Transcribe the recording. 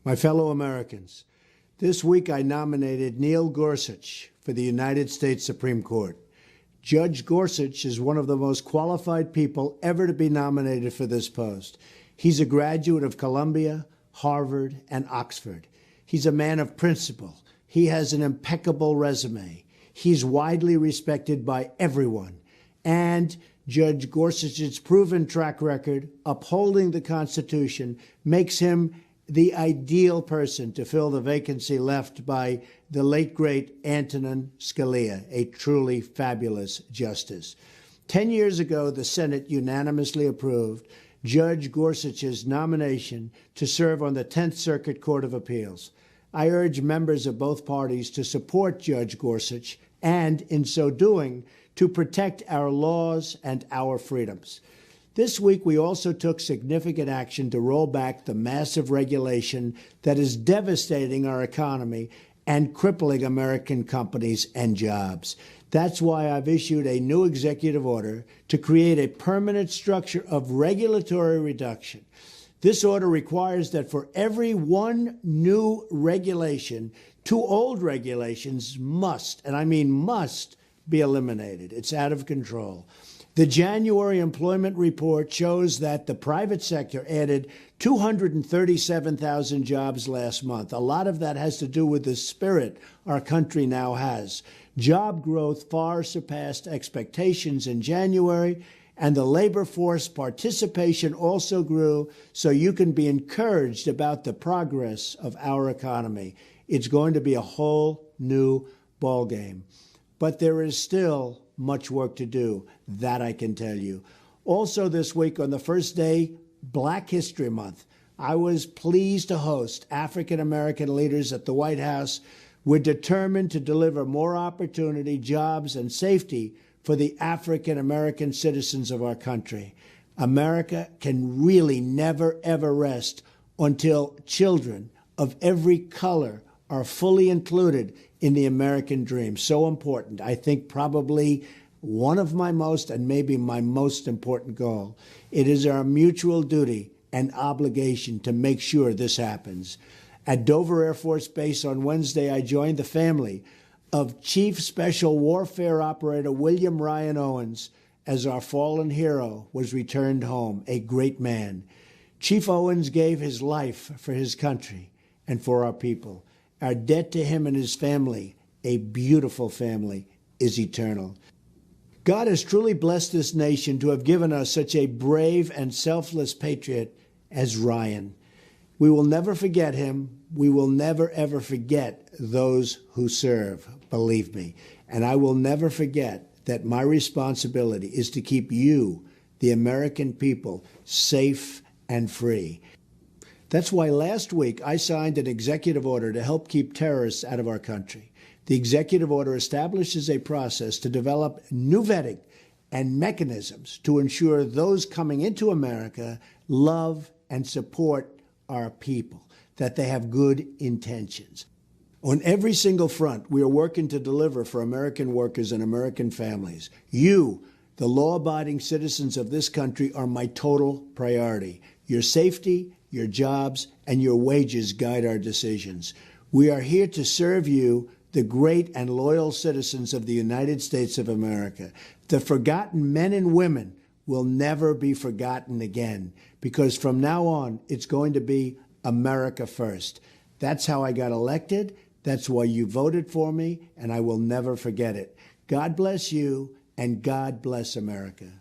My fellow Americans, this week I nominated Neil Gorsuch for the United States Supreme Court. Judge Gorsuch is one of the most qualified people ever to be nominated for this post. He's a graduate of Columbia, Harvard, and Oxford. He's a man of principle. He has an impeccable resume. He's widely respected by everyone. And Judge Gorsuch's proven track record upholding the Constitution makes him the ideal person to fill the vacancy left by the late, great Antonin Scalia, a truly fabulous justice. 10 years ago, the Senate unanimously approved Judge Gorsuch's nomination to serve on the 10th Circuit Court of Appeals. I urge members of both parties to support Judge Gorsuch and, in so doing, to protect our laws and our freedoms. This week, we also took significant action to roll back the massive regulation that is devastating our economy and crippling American companies and jobs. That's why I've issued a new executive order to create a permanent structure of regulatory reduction. This order requires that for every one new regulation, 2 old regulations must, and I mean must, be eliminated. It's out of control. The January employment report shows that the private sector added 237,000 jobs last month. A lot of that has to do with the spirit our country now has. Job growth far surpassed expectations in January, and the labor force participation also grew, so you can be encouraged about the progress of our economy. It's going to be a whole new ballgame. But there is still much work to do, that I can tell you. Also this week, on the first day, Black History Month, I was pleased to host African American leaders at the White House. We're determined to deliver more opportunity, jobs, and safety for the African American citizens of our country. America can really never, ever rest until children of every color are fully included in the American dream. So important. I think probably one of my most and maybe my most important goal. It is our mutual duty and obligation to make sure this happens. At Dover Air Force Base on Wednesday, I joined the family of Chief Special Warfare Operator William Ryan Owens as our fallen hero was returned home, a great man. Chief Owens gave his life for his country and for our people. Our debt to him and his family, a beautiful family, is eternal. God has truly blessed this nation to have given us such a brave and selfless patriot as Ryan. We will never forget him. We will never, ever forget those who serve, believe me. And I will never forget that my responsibility is to keep you, the American people, safe and free. That's why last week I signed an executive order to help keep terrorists out of our country. The executive order establishes a process to develop new vetting and mechanisms to ensure those coming into America love and support our people, that they have good intentions. On every single front, we are working to deliver for American workers and American families. You, the law-abiding citizens of this country, are my total priority. Your safety, your jobs, and your wages guide our decisions. We are here to serve you, the great and loyal citizens of the United States of America. The forgotten men and women will never be forgotten again, because from now on, it's going to be America first. That's how I got elected. That's why you voted for me, and I will never forget it. God bless you, and God bless America.